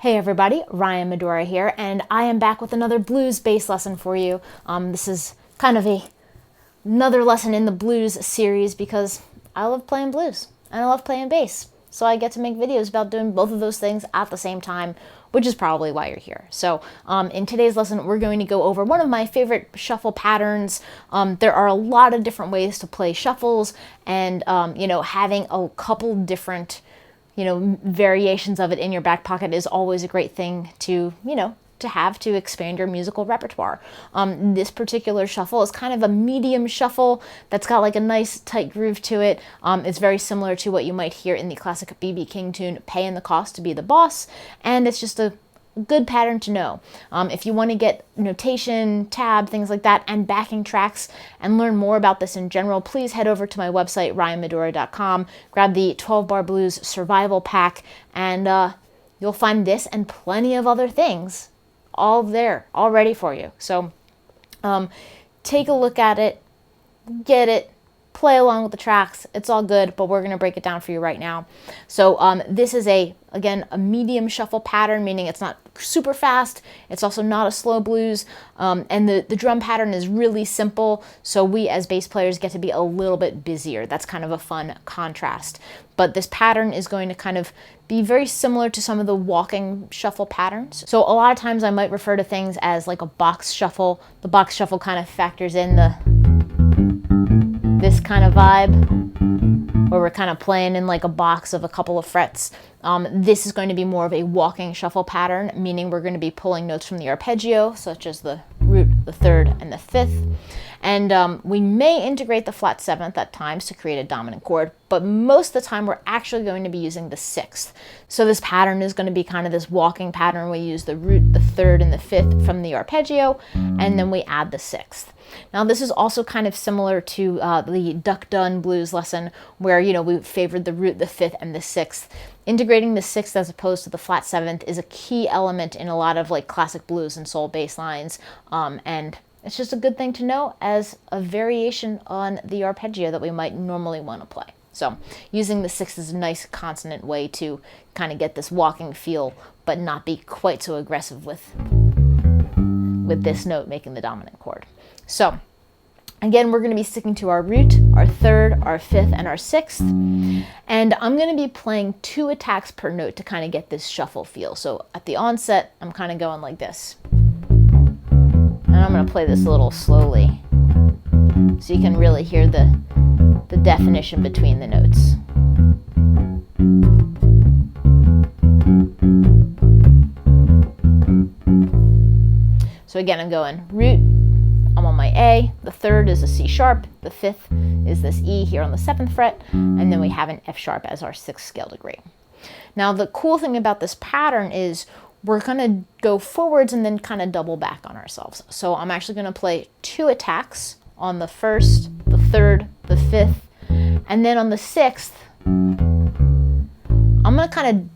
Hey everybody, Ryan Medora here, and I am back with another blues bass lesson for you. This is kind of another lesson in the blues series because I love playing blues and I love playing bass. So I get to make videos about doing both of those things at the same time, which is probably why you're here. So in today's lesson, we're going to go over one of my favorite shuffle patterns. There are a lot of different ways to play shuffles, and having a couple different variations of it in your back pocket is always a great thing to have to expand your musical repertoire. This particular shuffle is kind of a medium shuffle that's got like a nice tight groove to it. It's very similar to what you might hear in the classic B.B. King tune, Paying the Cost to Be the Boss, and it's just a good pattern to know. If you want to get notation, tab, things like that, and backing tracks, and learn more about this in general, please head over to my website, ryanmedora.com, grab the 12-Bar Blues Survival Pack, and you'll find this and plenty of other things all there, all ready for you. So take a look at it, get it, play along with the tracks. It's all good, but we're going to break it down for you right now. So this is again, a medium shuffle pattern, meaning it's not super fast. It's also not a slow blues. And the drum pattern is really simple. So we as bass players get to be a little bit busier. That's kind of a fun contrast. But this pattern is going to kind of be very similar to some of the walking shuffle patterns. So a lot of times I might refer to things as like a box shuffle. The box shuffle kind of factors in this kind of vibe where we're kind of playing in like a box of a couple of frets. This is going to be more of a walking shuffle pattern, meaning we're going to be pulling notes from the arpeggio, such as the root, the third, and the fifth. And we may integrate the flat seventh at times to create a dominant chord, but most of the time we're actually going to be using the sixth. So this pattern is going to be kind of this walking pattern. We use the root, the third, and the fifth from the arpeggio, and then we add the sixth. Now this is also kind of similar to the Duck Dunn blues lesson where, we favored the root, the fifth, and the sixth. Integrating the sixth as opposed to the flat seventh is a key element in a lot of like classic blues and soul bass lines, and it's just a good thing to know as a variation on the arpeggio that we might normally want to play. So using the sixth is a nice consonant way to kind of get this walking feel, but not be quite so aggressive with this note making the dominant chord. So again, we're going to be sticking to our root, our third, our fifth, and our sixth. And I'm going to be playing 2 attacks per note to kind of get this shuffle feel. So at the onset, I'm kind of going like this. And I'm going to play this a little slowly so you can really hear the definition between the notes. So again, I'm going root, I'm on my A, the third is a C sharp, the fifth is this E here on the 7th fret, and then we have an F sharp as our 6th scale degree. Now the cool thing about this pattern is we're going to go forwards and then kind of double back on ourselves. So I'm actually going to play 2 attacks on the first, the third, the fifth, and then on the 6th, I'm going to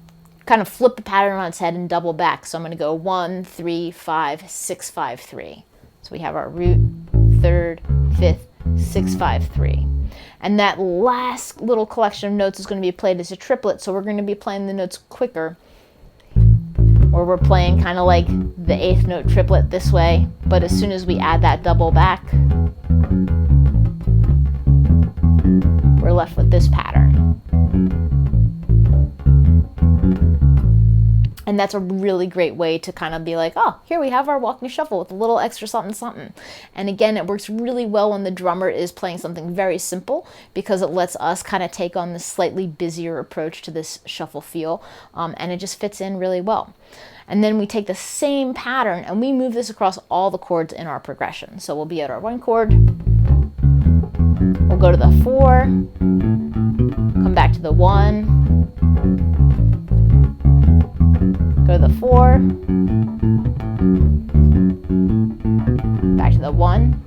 kind of flip the pattern on its head and double back. So I'm going to go 1, 3, 5, 6, 5, 3. So we have our root, third, fifth, 6, 5, 3. And that last little collection of notes is going to be played as a triplet. So we're going to be playing the notes quicker, or we're playing kind of like the 8th note triplet this way. But as soon as we add that double back, we're left with this pattern. And that's a really great way to kind of be like, oh, here we have our walking shuffle with a little extra something, something. And again, it works really well when the drummer is playing something very simple because it lets us kind of take on this slightly busier approach to this shuffle feel. And it just fits in really well. And then we take the same pattern and we move this across all the chords in our progression. So we'll be at our 1 chord, we'll go to the 4, come back to the 1, go to the 4, back to the 1.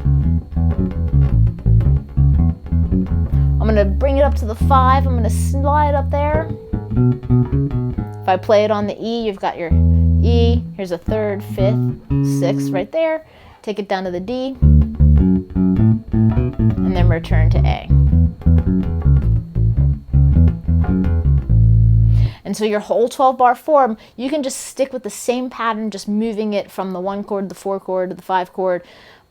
I'm going to bring it up to the 5. I'm going to slide up there. If I play it on the E, you've got your E. Here's a third, fifth, 6th right there. Take it down to the D. And then return to A. And so your whole 12-bar form, you can just stick with the same pattern, just moving it from the 1 chord, the 4 chord, to the 5 chord,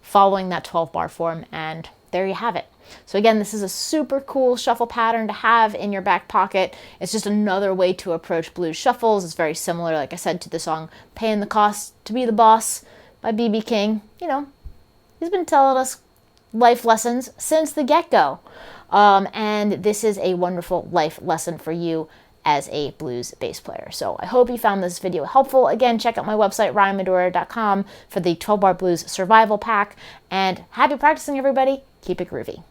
following that 12-bar form, and there you have it. So again, this is a super cool shuffle pattern to have in your back pocket. It's just another way to approach blues shuffles. It's very similar, like I said, to the song Paying the Cost to Be the Boss by B.B. King. You know, he's been telling us life lessons since the get-go. And this is a wonderful life lesson for you as a blues bass player. So I hope you found this video helpful. Again, check out my website, ryanmedora.com, for the 12-bar blues survival pack. And happy practicing, everybody. Keep it groovy.